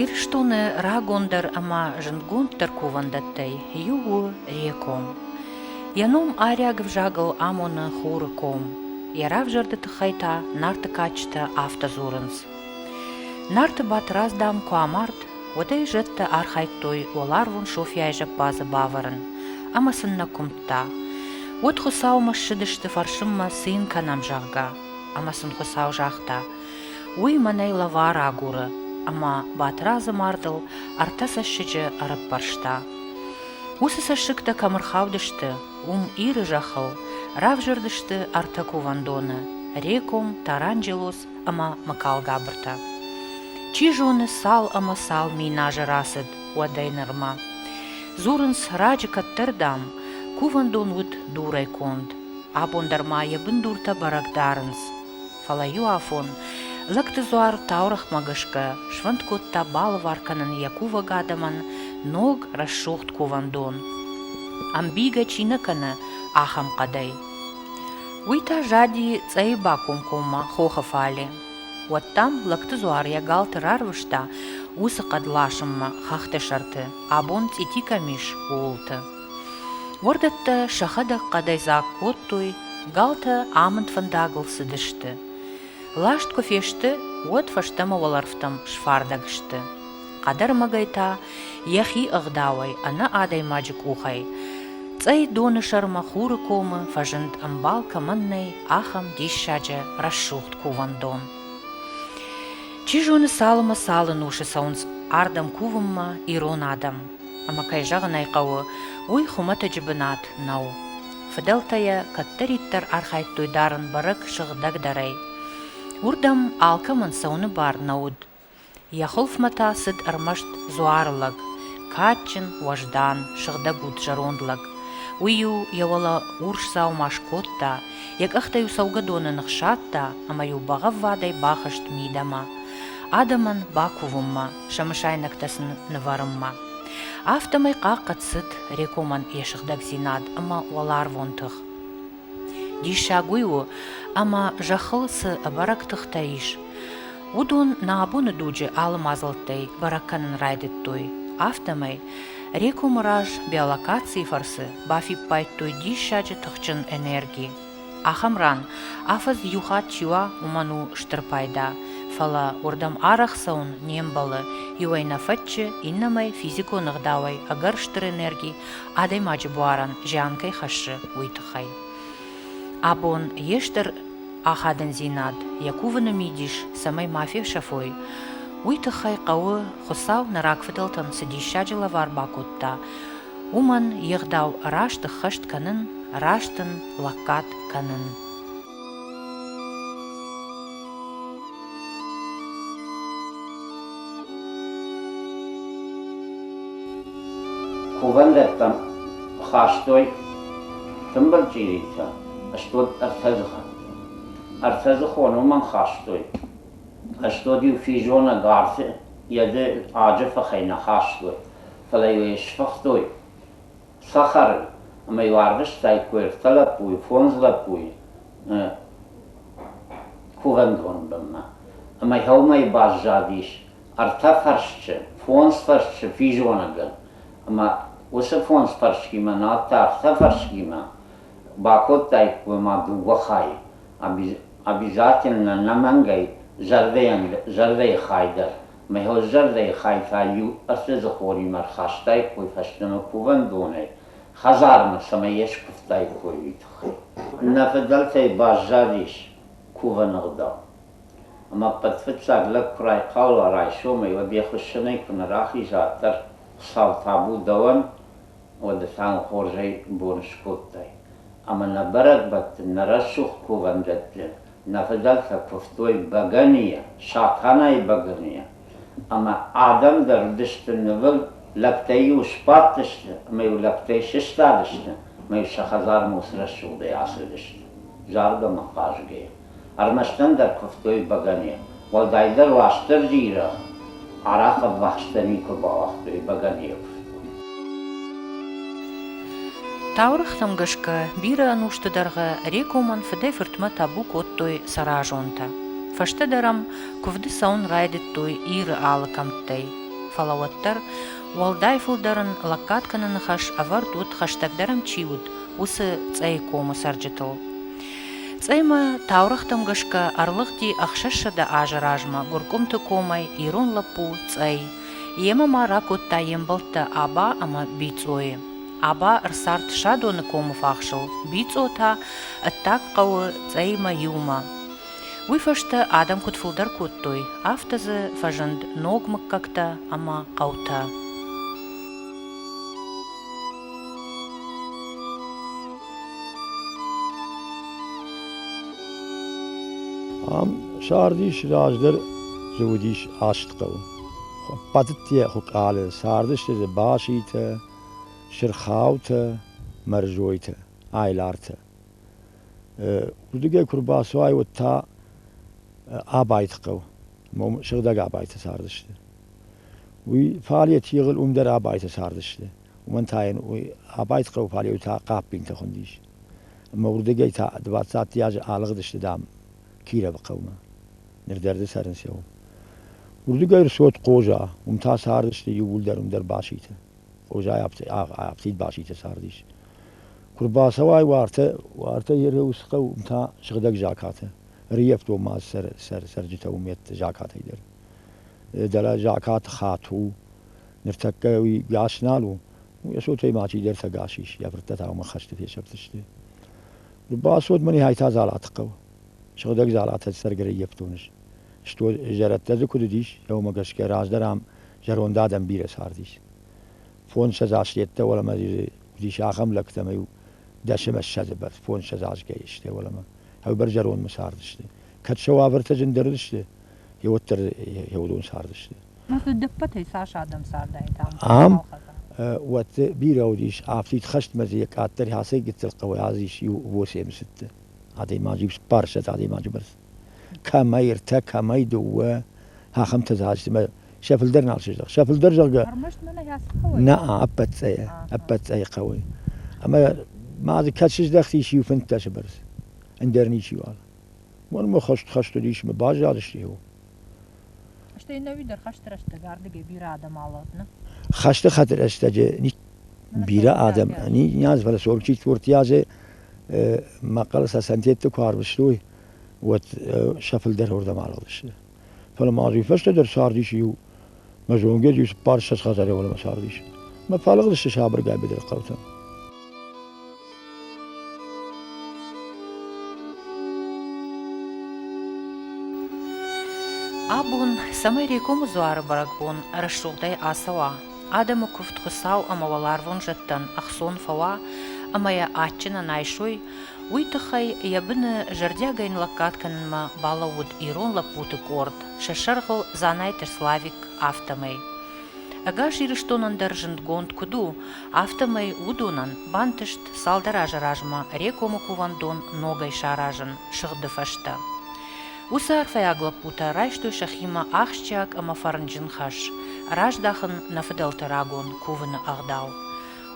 Ирштуны рагондар ама жынгунтар кувандаттай югу реком. Яном аряг вжагал амона хурыком. Ярав жарды тыхайта нарты качта автозурынс. Нарты батраз дам куамарт, одай жытты архайттой оларвун шофяйжа базы баварын, амасынна кумтта. Вот хусаума шыдышты фаршымма сын канам жағга, амасын хусау жақта. Уй манай лавара агуры, ама батразы мардыл артаса шыжы арып баршта. Усыса шыкта камырхаудышты, иры жақыл, рав жырдышты арта кувандоны, реком таранжелос ама макал габырта. Чижоны сал ама сал мина жырасыд, уадай нырма. Зурынс раджы каттырдам, кувандон вуд дурай конд, абондарма ебін дурта барагдарынс. Фалаю афон, лакты зуар таурах магышка, шванткотта бал варканын якува гадаман, ног расшохт кувандон. Амбига чинаканы ахам қадай. Уйта жади цайба кумкума хохафали. Вот там лакты зуар ягалты рарвышта усы қадлашымма хахты шарты, абон титикамиш уолты. Вордатта шахада қадай зак коттуй, галта амынд фандагыл сыдышты. Лашт кофешті, от фаштама оларфтам шфардагышты. Қадар магайта, яхи ығдауай, ана адай маджик ухай. Цай доны шарма хуры комы, фажынд амбал каманнай, ахам дишшаджа расшухт кувандон. Чижоны салыма салын ушы саунс ардам кувымма ирон адам. Ама кайжағын айқауы, уй хумата жібінат нау. Фыдалтая каттариттар архайттойдарын барык шығдагдарай. Урдам алкамын сауны бар науд. Яхылфмата сыд армашт зуарылаг, качын важдан шығдагуд жарондлаг. Уйю явала урш саумаш котта, як ахтаю саугадоны нықшатта, амаю бағав вадай бахышт мидама. Адаман бакувымма, шамышайнактасын ныварымма. Автамай қаққатсыд рекоман ешіғдаг зинад, ама олар вонтық. Дишагуйу, ама жақылсы барактықтайыш. Удон наабуны дуджи алым азылттай баракканын райдеттой. Автамай рекомыраж биолокации фарсы бафи пайттой дишаджы тұқчын энергии. Ахамран афаз юхат чуа уману штырпайда. Фала урдам арах саун нембалы, юайна фатчы иннамай физико нығдавай агар штыр энергии адай маджы буаран жанкай хашы уйтықай. Абон ештір ахадын зинад, якувыны мидиш самай мафия шафой. Уйтықай қауы хусау нарак фыдылтын сыдишаджыла вар бакутта. Уман еғдау рашты хышт канын, раштын лаккат канын. Кувандаттам хаштой тымбыл жиритса, аштод артазыха. Артазыха онуман хаштой. Аштодиу фижона гарсы, яды аджафа хайна хаштой. Фалайве шфахтой. Сахар, амай варвыш тайкуэр талапуй, фонзлапуй. Кувандон бымма. Амай хаумай базжадиш. Арта фаршчы, фонз фаршчы фижонага. Ама усы фонз фаршкима, натта арта фаршкима. Бакот тайкуэма дугахай. Обязательно намангай жарвей хайдар. Мэхо жарвей хайфаю артезы хоримар хаштай куй фаштыма кувандонай. Хазармы самаеш куфтай куй витхай. Нафадалтай базжадиш куванырда. Ама патфыцаглак край каула райшомай вабехушынай кунарахи жаттар сал табу даван одасан хоржай боншкоттай. Ама набарак бат нарашух кувандатли. Нафадалта куфтой багания, шатанай багания. Ама адам дардышты нывыл лактаю шпаттышты, маю лактай шиштадышты, маю шахазар мусрашугдай асыдышты. Жарга мақажгай. Армаштан дар куфтой багания. Валдайдар ваштыр жира. Арақа вахштани кубалахтой багания. Таурыхтам гышка бира ануштыдарға рекоман фыдай фыртма табу коттой саражонта. Фашты дарам кувды саун райдеттой иры алы камттай. фалаваттар, уалдай фылдарын лаккатканын хаш авартут хаштагдарам чиут, усы цай кому сарджитыл. Цайма таурахтам гашка арлыхти ахшашада ажаражма, гуркумты комай ирун лапу цай. Ема мара котта ембалта аба ама бицои. Аба рсарт шадоны кому фахшыл, бицота аттак кауы цайма юма. Уйфашта адам кутфулдар куттой, автазы фажанд ногмык какта ама каута. Sardiş razdır zuvdiş aştqav. Pattiye hukale sardiş de başite şirxavte merjoyte aylarte. Udige kurbasvay utta abaytqav. Mom şıgda abayte sardıştı. Uy faaliyet yığıl umder abayte sardıştı. Uman tayin uy abaytqav faaliyeta qapin taxundiş. Ama udige ta dvatsat yaj alğdıştı dam. كيرا بقوما نردر سرن سيو وردو غير صوت قوجا ومتا ساردش يقول در باشيته قوجا يابتيد باشيته سارديش كربا سواي وارتا يرهوسقو ومتا شغدك جاكاته ريفتو ما سرجته وميت جاكاته يدر دلا جاكات خاتو نرتكوي قاشنالو ويسوتي ماشي در تقاشيش يفرتتا وما خشت في شبتشتي ربا صوت مني هاي تازالات قو شغدك زالات السرقري يفتونش شتو جرت تذكر ديش يوم قشك راجدرام جرون دادم بيرس هارديش فون شزاشيته ولا ما ديش اخم لك تميو دشم الشذ بس فون شزاش جيشته ولا ما هو برجرون مساردشته كت شوافرت جندردشته يوتر يودون ساردشته ما تدبته ساش ادم سارداي عام وات بيرو ديش عفتيت خشت مزيك اتر هاسي قلت القوي عزيش ووسي مسته هذه ما جيبس برشة هذه ما جبرس كما يرتك كما يدوه ها خمسة زاج ما شافل درنا على شجرة شافل درجة هرمشت منها يا قوي نعم أبت أي قوي أما ما هذا كاتشج دختي شيء فنت تشبرس اندرني شيء والله وانا ما خشت ليش ما باجي هذا الشيء هو اشتي نوي در خشت رشت قاعد بيرا آدم علاتنا خشت خاطر استجي ني بيرا آدم ني ناز ولا صوب شيء تورتيازه مقالة سنتيت كار بشتوي وت شافل در هردا مالادش فلما عرفش در سارديش يو مجونجي يوس بارش خاطر ولا ما سارديش ما فالغش شابر قاعد بدر قوته Абун самай рекому зуары баракбун расшугдай асава. Адамы куфт хусау амаваларвун жаттан ахсон фава амая атчына найшой уйтахай ябыны жардягайн лаккатканма балауд ирон лапуты корт шашаргыл занайтер славик автомай. Ага жирыштонан даржынд гонд куду автомай удунан бантышт салдара жаражма рекому кувандон ногай шаражын шыгды фашта. Усар фаяглы пута райштой шахима ахшчак ама фарнджин хаш, раждахын нафыдал тарагон кувыны агдау.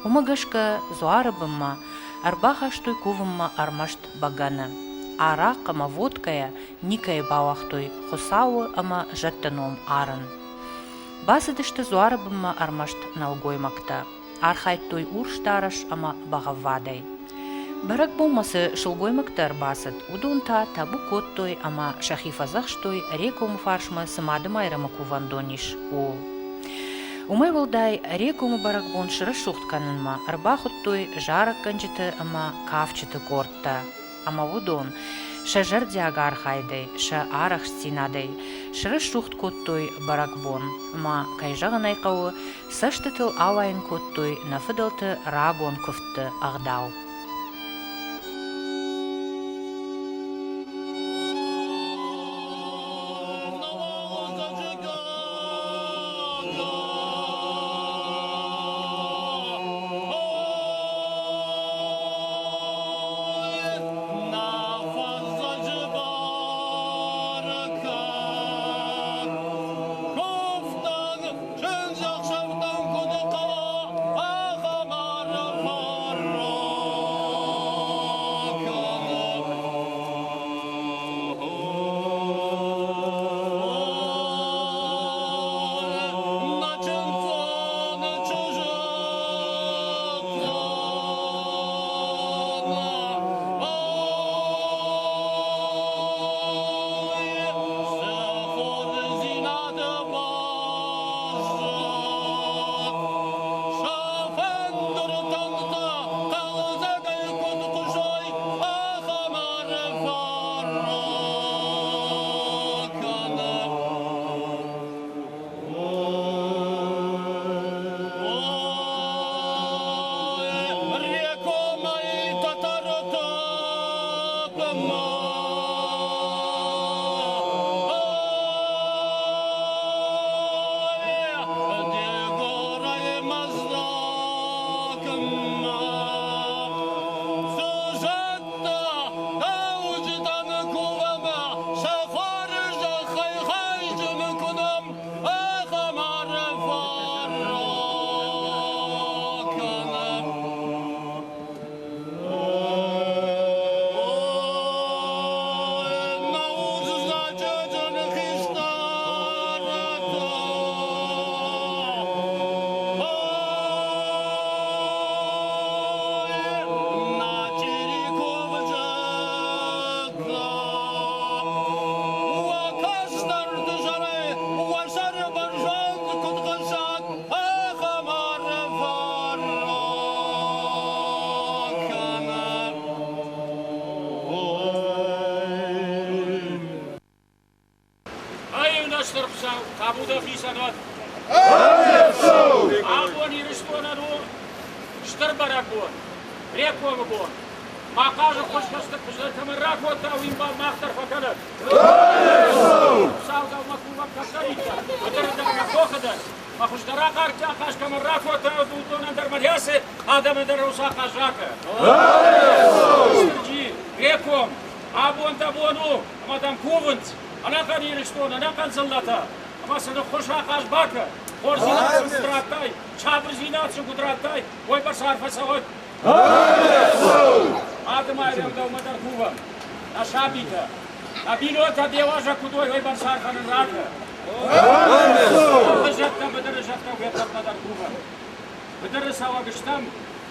Умагашка зуарыбымма, арбахаштой кувымма армашт баганы. Арак ама водкая, никая бауахтой, хусауы ама жаттаном арын. Басыдышты зуарыбымма армашт налгоймакта, архайттой урштараш ама бағавадай. Барак болмасы шылгоймактар басыд, удунта табу коттой ама шахифазахштой рекому фаршма сымадым айрымы кувандониш ол. Умай волдай рекому баракбон шыры шухтканынма арбахуттой жарак канчыты ама кавчыты кортта. Ама вудон шажар дяга архайдай, ша арах стинадай, шыры шухт коттой баракбон, ама кайжаган айқауы саштытыл авайын коттой нафыдалты рагон кыфтты агдау. sanot. Abon irishtonaru shtarbarakon. Rekovon. Maqaja xoshqashtaq qishlar kamarrak o'ta uymba maqtar fakalat. Savda makuva kasarita. Otarda qoqada. Maxushtara qarcha qash kamarrak o'ta udon dar mariase adam dar usa qajaka. Rekom. Abon tabonu. Madam Kuvant. Ana kan irishton, ana kan zallata. Ama sana xoşa qash baka. Orzinat stratay. Çabrzinat gudratay. Oy basarfa savot. Adım ayrımda umadar kuva. Aşabita. Abilota devaja kudoi oi barsar kanın rakı. Hıjatta bıdırı jatta uyatar madar kuva. Bıdırı savagıştam.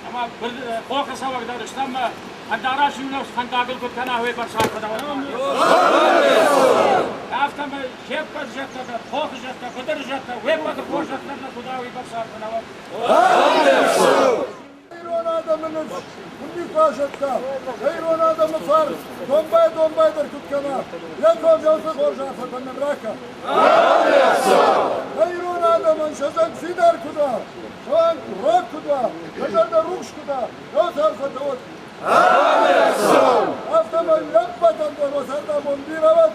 Ama koka savagdarıştam mı? Andara şunla skandagıl kutkana oi barsar kanın. Aftam jepka jatta da koka jatta bıdırı jatta uyatar koşatlarına kuda oi barsar kanın. Adamınız bunun faşetta, hayron adamı far, dombaydır tutkana, yakov yolsa borca fatanın raka. Hayron adamın şazan fidar kuda, şan rak kuda, şazanda ruş kuda, yolsa fatavut. Aftaman yapmadandır o sarda bondiravat,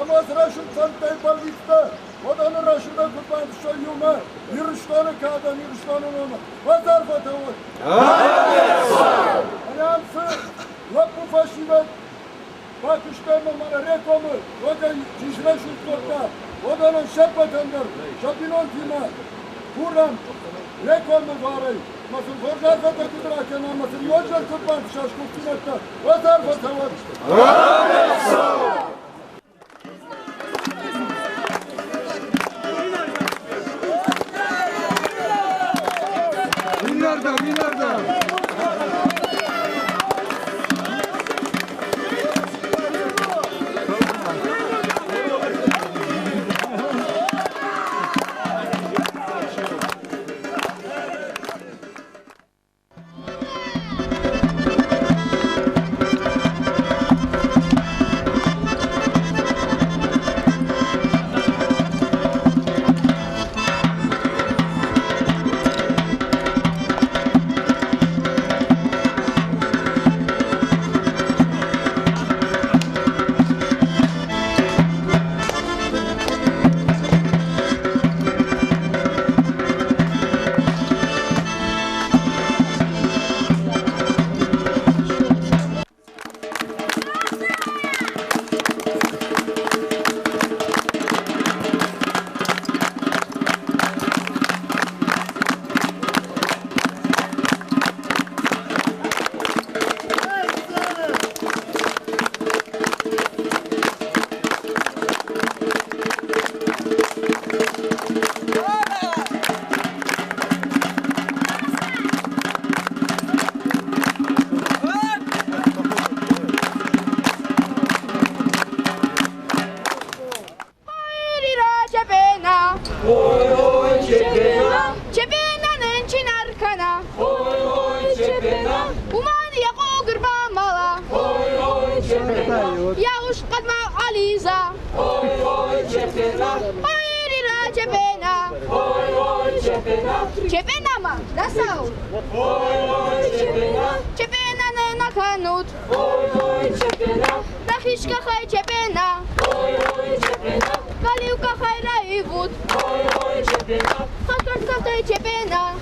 ama sıraşın santay balvista, odanın raşıda kutman şoyyuma, yürüştonu kağıdan yürüştonun onu, vazar fatavut. Ayağımsı, lapı faşivet, bakışlarına bana rekomu, oda cişre şutkorta, odanın şep vatandır, şapinon tima, kuram, rekomu varey, masın forjar fatakudur haken almasın, yolcar kutman şaşkut sinette, vazar fatavut. Binlerden. Çepena'nın çınar kana. Umaniye kogurba mala. Yavuş kadma aliza. Hayrira çepena. Çepena mı? Nasıl? Çepena'nın akanut. Nahişka hay çepena. Kalivka hayra ivut. Hakarskavta çepena.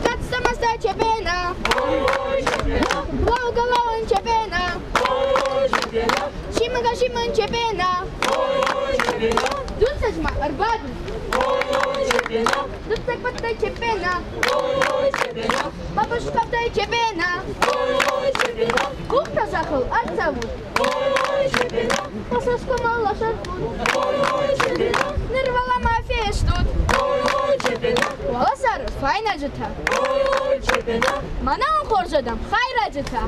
Katsamasta çepena. Laugalan çepena. Şimga şimın çepena. Dun saçma arbadu. Dutsak patta çepena. Babushkavta çepena. Kukta sakıl artsavut. Pasasko mallaşar. Nirvala mafia штут. Волосар файна жита. Манан хоржадам хайра жита.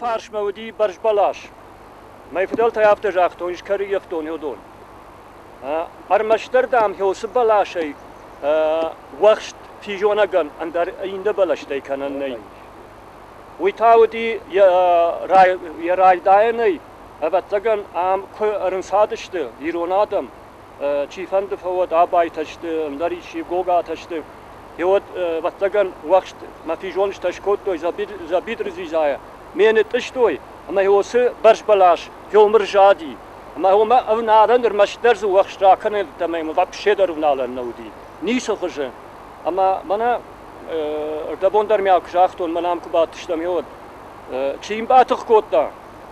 خارش مودی برش بلاش ما يفضل تيافت جاختون يشكري يفتون يودون أرمشتر دام هوس بلاشي وقت في جوناغن أندر أيند بلاشتي كانني ويتاودي يا راي دايني أبتزغن أم كرنسادشت يرونادم چیفند فوت آبای تشت مداری چی گوگا تشت یود وقتگن وقت ما فی جونش تشکوت توی زبید رزیزای مینه تشتوی اما هوس برش بلاش یومر جادی اما هو ما اونادن در مشترز وقت را کنه تمام و بشدر ونالن نودی نیس خشه اما منا دبون در میاک جاختون منام کبات تشتم یود چیم باتخ کوتا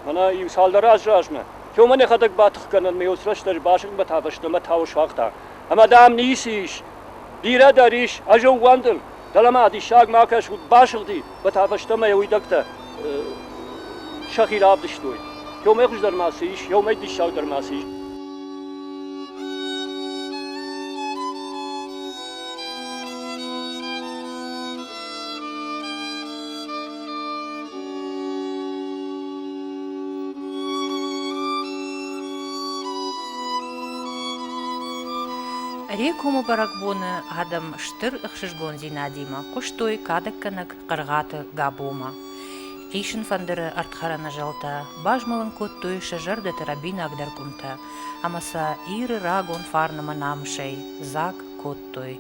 منا یوسال دراز راجمه شو من خدك باتخ كان الميوس رشتر باشك بتافشت ما تاوش وقتها اما دام نيسيش ديرا داريش اجو واندل دلما دي شاق ماكش باشق دي بتافشت ما يويدكتا شخير عبدشتوي شو ما يخش درماسيش شو ما يدي شاق درماسيش Реку Мубаракбоны адам штыр ықшышгон зинадима, құштой кадыкканак қырғаты габома. Ишін фандыры артхарана жалта, бажмалын көттой шыжырды тарабин агдаркумта, амаса иры рагон фарнама намшей, зак көттой.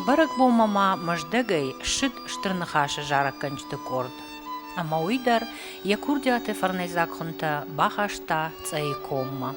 Барак мама маждегай шит штырнахаша жара канчты корд. Ама уйдар якурдяте фарнайзак хунта бахашта цайкомма.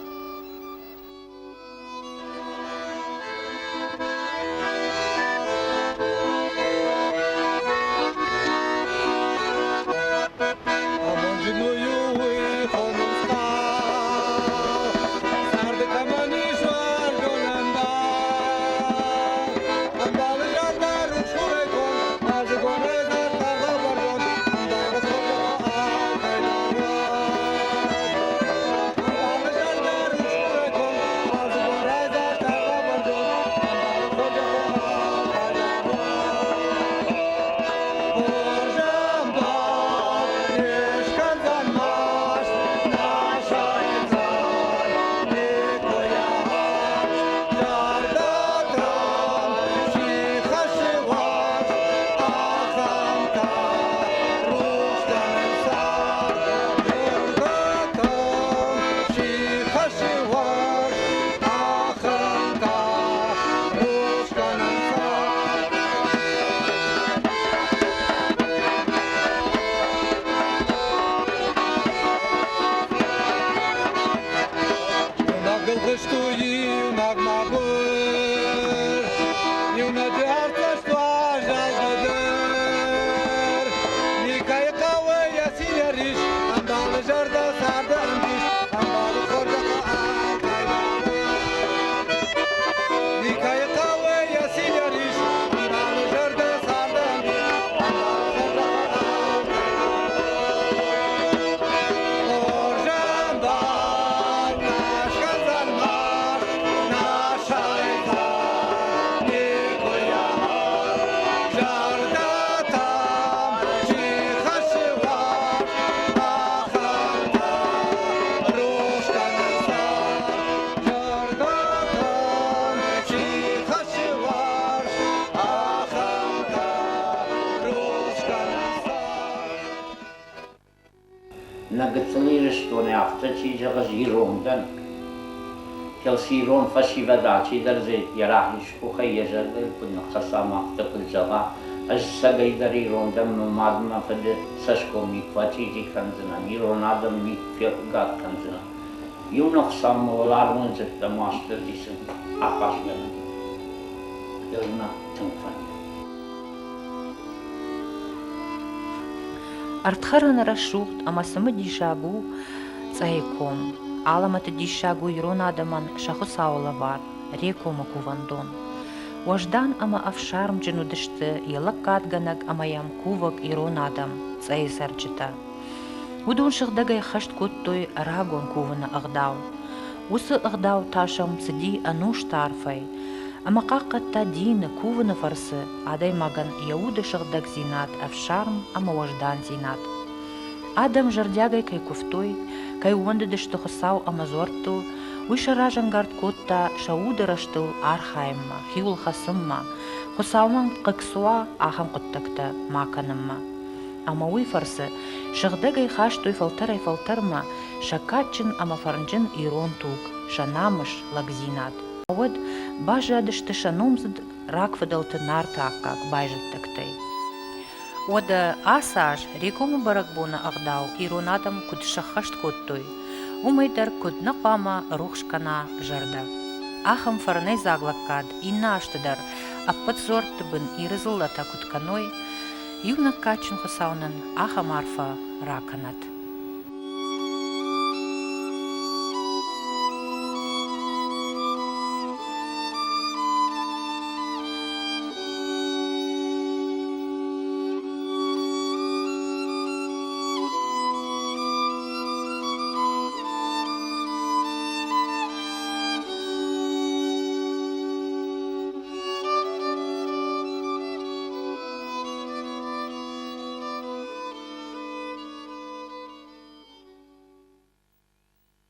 Nagătălirești ne aftați jăgăs irondan. Kel siron fasivadaci dar ze yarahish ku khayja de kun khasama taqul jaga az sagay dar irondan madma fade sashkomi fachi kanzana ironadam mi fiat kanzana yunok samolar munzet da master disin apasmen yelna tungfan Артхаран рашухт амасымы дишагу цайком. Аламаты дишагу ирон адаман шаху саулавар, рекома кувандон. Уаждан ама афшарм дженудышты елак катганаг амаям кувак ирон адам цай сарчита. Удун шыхдагай хашт куттой рагон кувана агдау. Усы агдау ташам сиди ануш тарфай. Ама каккатта дина кувана фарсы адай маган яуды шыгдаг зинат афшарм ама уаждан зинат. Адам жардягай кай куфтой, кай уанды дышты хысау амазорту, уйша ражангард котта шауды раштыл архаймма, хиул хасымма, хысауман кыксуа ахам коттакта маканымма. Ама уй фарсы, шыгдагай хаштой фалтарма, шакатчин ама фарнджин ирон тук, шанамыш лагзинат. Ауад бажа дышты шанумзд ракфадалты нартаккак байжыттактай. Ода асаж рекому баракбуна агдау иронадам куд шахашт коттой. Умайдар куд нақама рухшкана жарда. Ахам фарнай заглаккад инна аштадар аппат зортыбын ирызыллата кутканой, юнак качын хысаунын ахам арфа раканат.